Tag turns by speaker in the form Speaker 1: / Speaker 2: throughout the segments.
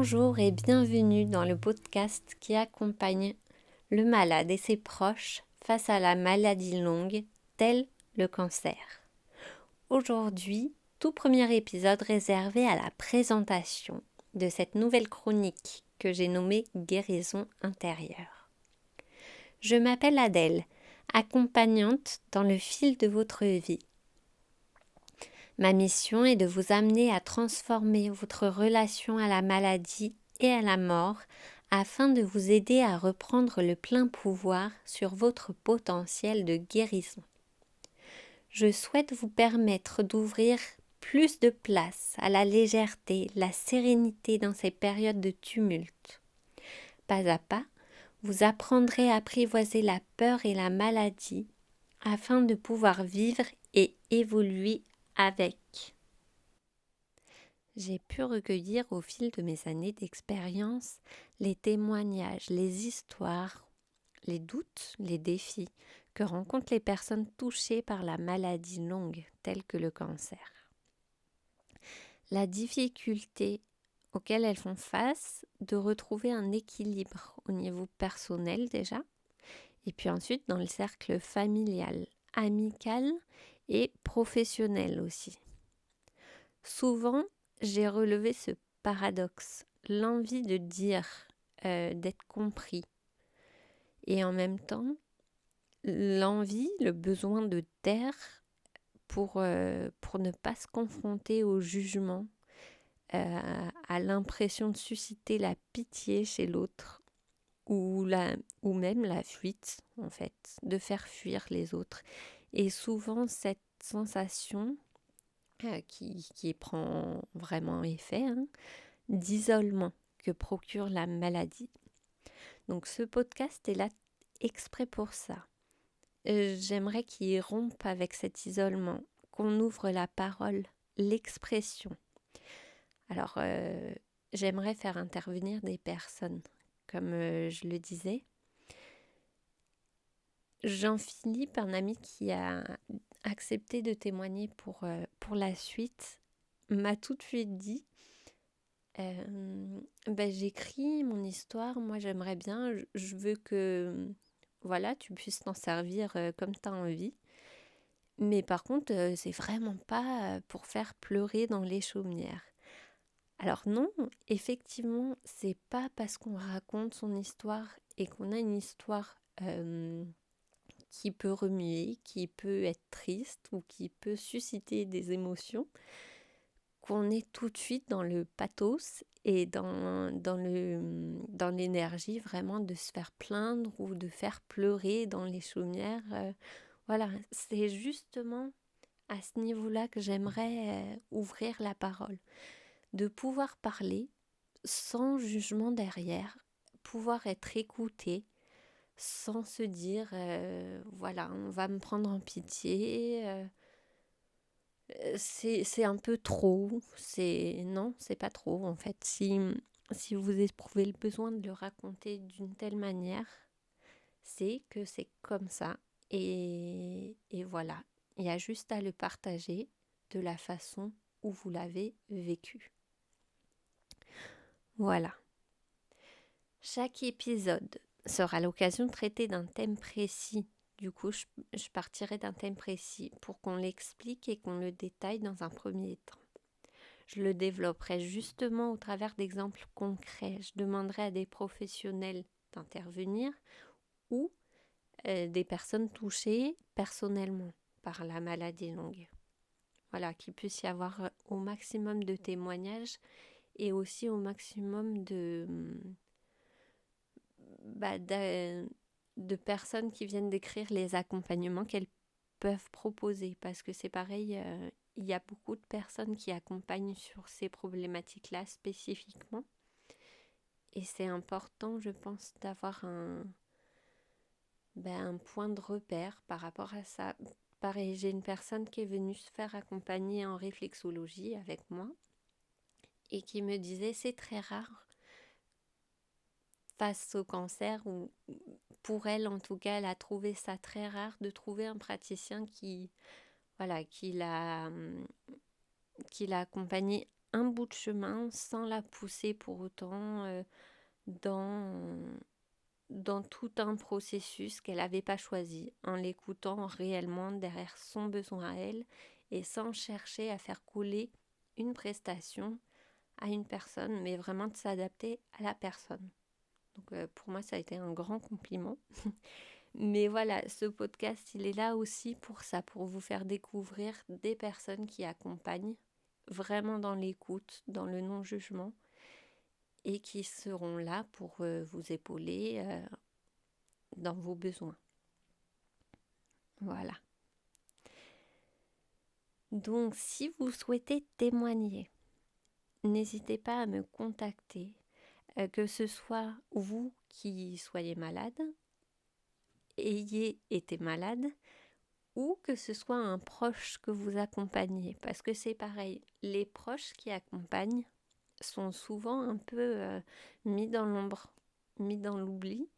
Speaker 1: Bonjour et bienvenue dans le podcast qui accompagne le malade et ses proches face à la maladie longue, telle le cancer. Aujourd'hui, tout premier épisode réservé à la présentation de cette nouvelle chronique que j'ai nommée Guérison intérieure. Je m'appelle Adèle, accompagnante dans le fil de votre vie. Ma mission est de vous amener à transformer votre relation à la maladie et à la mort afin de vous aider à reprendre le plein pouvoir sur votre potentiel de guérison. Je souhaite vous permettre d'ouvrir plus de place à la légèreté, la sérénité dans ces périodes de tumulte. Pas à pas, vous apprendrez à apprivoiser la peur et la maladie afin de pouvoir vivre et évoluer avec. J'ai pu recueillir au fil de mes années d'expérience les témoignages, les histoires, les doutes, les défis que rencontrent les personnes touchées par la maladie longue telle que le cancer. La difficulté auxquelles elles font face de retrouver un équilibre au niveau personnel déjà, et puis ensuite dans le cercle familial, amical et professionnel aussi. Souvent, j'ai relevé ce paradoxe, l'envie de dire, d'être compris, et en même temps, l'envie, le besoin de taire pour ne pas se confronter au jugement, à l'impression de susciter la pitié chez l'autre, ou même la fuite, en fait, de faire fuir les autres. Et souvent, cette sensation qui prend vraiment effet, d'isolement que procure la maladie. Donc ce podcast est là exprès pour ça. J'aimerais qu'il rompe avec cet isolement, qu'on ouvre la parole, l'expression. Alors, j'aimerais faire intervenir des personnes, comme je le disais. Jean-Philippe, un ami qui a accepté de témoigner pour la suite, m'a tout de suite dit j'écris mon histoire, moi j'aimerais bien, je veux que voilà, tu puisses t'en servir comme tu as envie. Mais par contre, c'est vraiment pas pour faire pleurer dans les chaumières. Alors non, effectivement, c'est pas parce qu'on raconte son histoire et qu'on a une histoire qui peut remuer, qui peut être triste ou qui peut susciter des émotions, qu'on est tout de suite dans le pathos et dans l'énergie vraiment de se faire plaindre ou de faire pleurer dans les chaumières. Voilà, c'est justement à ce niveau-là que j'aimerais ouvrir la parole, de pouvoir parler sans jugement derrière, pouvoir être écouté sans se dire voilà, on va me prendre en pitié. C'est un peu trop. Non, c'est pas trop en fait. Si vous éprouvez le besoin de le raconter d'une telle manière, c'est que c'est comme ça. Et voilà. Il y a juste à le partager de la façon où vous l'avez vécu. Voilà. Chaque épisode sera l'occasion de traiter d'un thème précis. Du coup, je partirai d'un thème précis pour qu'on l'explique et qu'on le détaille dans un premier temps. Je le développerai justement au travers d'exemples concrets. Je demanderai à des professionnels d'intervenir ou des personnes touchées personnellement par la maladie longue. Voilà, qu'il puisse y avoir au maximum de témoignages et aussi au maximum de personnes qui viennent décrire les accompagnements qu'elles peuvent proposer. Parce que c'est pareil, il y a beaucoup de personnes qui accompagnent sur ces problématiques-là spécifiquement. Et c'est important, je pense, d'avoir un point de repère par rapport à ça. Pareil, j'ai une personne qui est venue se faire accompagner en réflexologie avec moi et qui me disait c'est très rare face au cancer, ou pour elle en tout cas, elle a trouvé ça très rare de trouver un praticien qui l'a accompagnée un bout de chemin sans la pousser pour autant dans tout un processus qu'elle n'avait pas choisi, en l'écoutant réellement derrière son besoin à elle et sans chercher à faire couler une prestation à une personne, mais vraiment de s'adapter à la personne. Donc pour moi, ça a été un grand compliment. Mais voilà, ce podcast, il est là aussi pour ça, pour vous faire découvrir des personnes qui accompagnent vraiment dans l'écoute, dans le non-jugement, et qui seront là pour vous épauler dans vos besoins. Voilà. Donc, si vous souhaitez témoigner, n'hésitez pas à me contacter, que ce soit vous qui soyez malade, ayez été malade, ou que ce soit un proche que vous accompagnez, parce que c'est pareil, les proches qui accompagnent sont souvent un peu mis dans l'ombre, mis dans l'oubli,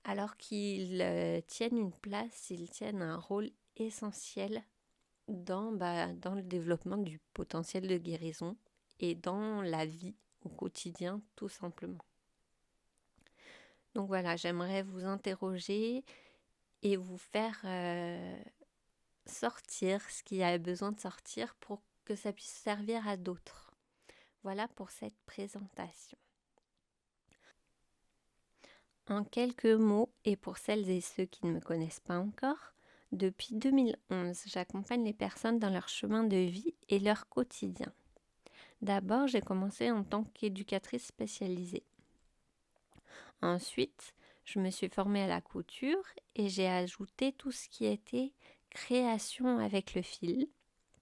Speaker 1: alors qu'ils tiennent une place, ils tiennent un rôle essentiel dans le développement du potentiel de guérison et dans la vie au quotidien, tout simplement. Donc voilà, j'aimerais vous interroger et vous faire sortir ce qui a besoin de sortir pour que ça puisse servir à d'autres. Voilà pour cette présentation. En quelques mots, et pour celles et ceux qui ne me connaissent pas encore, depuis 2011, j'accompagne les personnes dans leur chemin de vie et leur quotidien. D'abord, j'ai commencé en tant qu'éducatrice spécialisée. Ensuite, je me suis formée à la couture et j'ai ajouté tout ce qui était création avec le fil,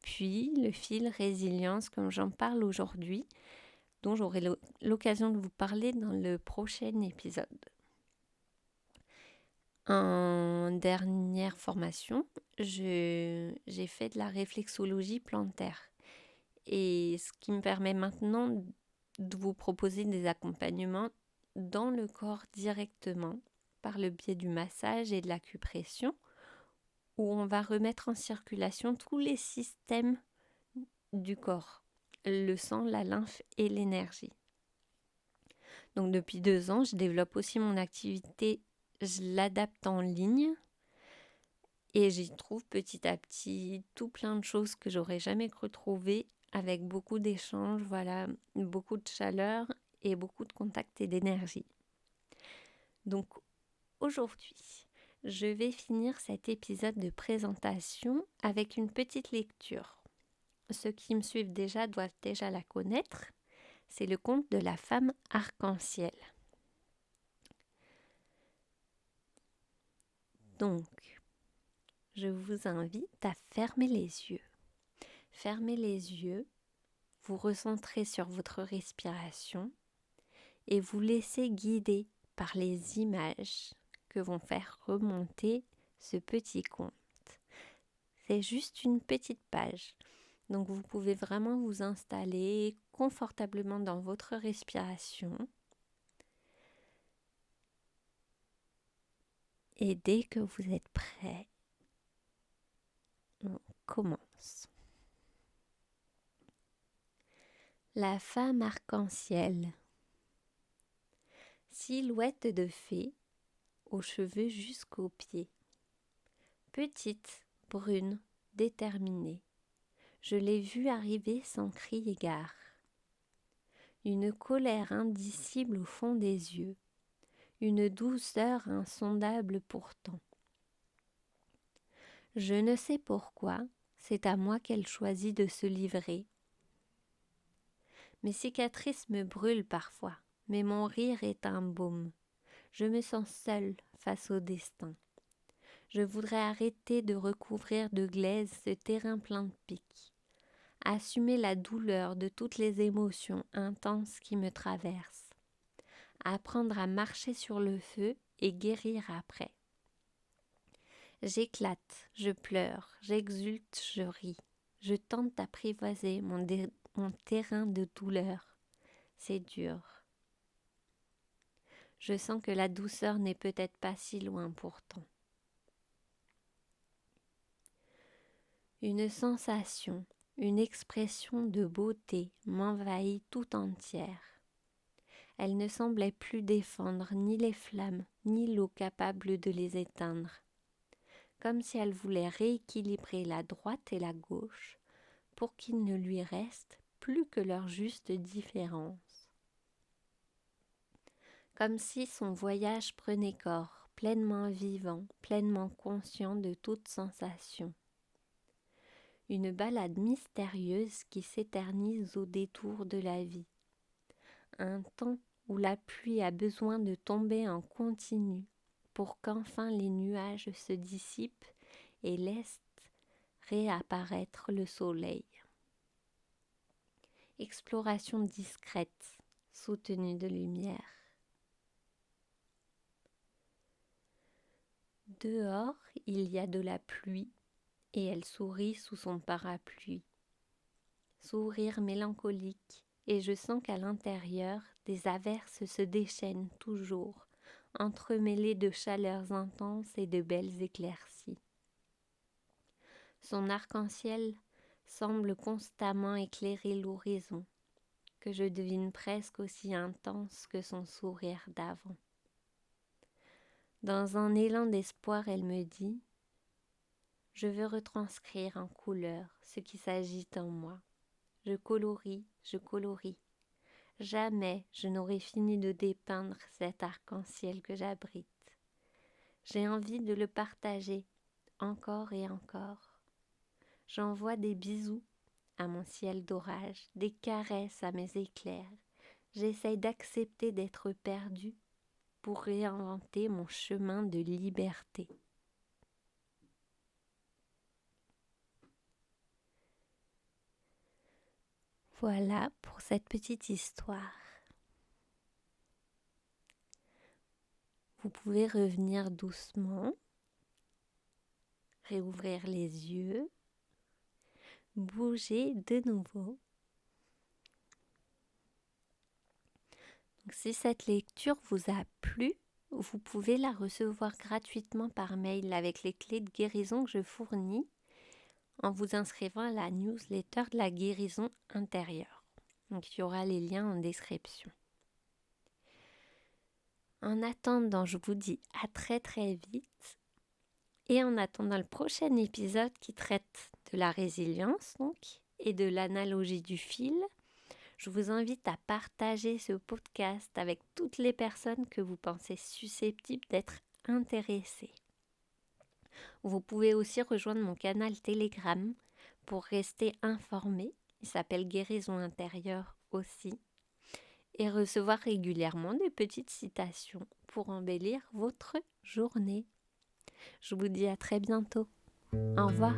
Speaker 1: puis le fil résilience comme j'en parle aujourd'hui, dont j'aurai l'occasion de vous parler dans le prochain épisode. En dernière formation, j'ai fait de la réflexologie plantaire. Et ce qui me permet maintenant de vous proposer des accompagnements dans le corps directement, par le biais du massage et de l'acupression, où on va remettre en circulation tous les systèmes du corps, le sang, la lymphe et l'énergie. Donc depuis 2 ans, je développe aussi mon activité, je l'adapte en ligne et j'y trouve petit à petit tout plein de choses que j'aurais jamais cru trouver, avec beaucoup d'échanges, voilà, beaucoup de chaleur et beaucoup de contact et d'énergie. Donc aujourd'hui, je vais finir cet épisode de présentation avec une petite lecture. Ceux qui me suivent déjà doivent déjà la connaître. C'est le conte de la femme arc-en-ciel. Donc, je vous invite à fermer les yeux. Fermez les yeux, vous recentrez sur votre respiration et vous laissez guider par les images que vont faire remonter ce petit conte. C'est juste une petite page. Donc vous pouvez vraiment vous installer confortablement dans votre respiration. Et dès que vous êtes prêt, on commence. La femme arc-en-ciel. Silhouette de fée, aux cheveux jusqu'aux pieds. Petite, brune, déterminée. Je l'ai vue arriver sans cri égard. Une colère indicible au fond des yeux. Une douceur insondable pourtant. Je ne sais pourquoi, c'est à moi qu'elle choisit de se livrer. Mes cicatrices me brûlent parfois, mais mon rire est un baume. Je me sens seule face au destin. Je voudrais arrêter de recouvrir de glaise ce terrain plein de pics. Assumer la douleur de toutes les émotions intenses qui me traversent. Apprendre à marcher sur le feu et guérir après. J'éclate, je pleure, j'exulte, je ris. Je tente d'apprivoiser mon terrain de douleur. C'est dur. Je sens que la douceur n'est peut-être pas si loin pourtant. Une sensation, Une expression de beauté m'envahit tout entière. Elle ne semblait plus défendre ni les flammes, ni l'eau capable de les éteindre, comme si elle voulait rééquilibrer la droite et la gauche pour qu'il ne lui reste plus que leur juste différence. Comme si son voyage prenait corps, pleinement vivant, pleinement conscient de toute sensation. Une balade mystérieuse qui s'éternise au détour de la vie. Un temps où la pluie a besoin de tomber en continu pour qu'enfin les nuages se dissipent et laissent réapparaître le soleil. Exploration discrète, soutenue de lumière. Dehors, il y a de la pluie et elle sourit sous son parapluie. Sourire mélancolique, et je sens qu'à l'intérieur, des averses se déchaînent toujours, entremêlées de chaleurs intenses et de belles éclaircies. Son arc-en-ciel semble constamment éclairer l'horizon, que je devine presque aussi intense que son sourire d'avant. Dans un élan d'espoir, elle me dit « Je veux retranscrire en couleurs ce qui s'agite en moi. Je colorie, je colorie. Jamais je n'aurai fini de dépeindre cet arc-en-ciel que j'abrite. J'ai envie de le partager encore et encore. J'envoie des bisous à mon ciel d'orage, des caresses à mes éclairs. J'essaye d'accepter d'être perdue pour réinventer mon chemin de liberté. » Voilà pour cette petite histoire. Vous pouvez revenir doucement, réouvrir les yeux, bouger de nouveau. Donc, si cette lecture vous a plu, vous pouvez la recevoir gratuitement par mail avec les clés de guérison que je fournis en vous inscrivant à la newsletter de la guérison intérieure. Donc, il y aura les liens en description. En attendant, je vous dis à très très vite. Et en attendant le prochain épisode qui traite de la résilience donc, et de l'analogie du fil, je vous invite à partager ce podcast avec toutes les personnes que vous pensez susceptibles d'être intéressées. Vous pouvez aussi rejoindre mon canal Telegram pour rester informé. Il s'appelle Guérison intérieure aussi. Et recevoir régulièrement des petites citations pour embellir votre journée. Je vous dis à très bientôt. Au revoir.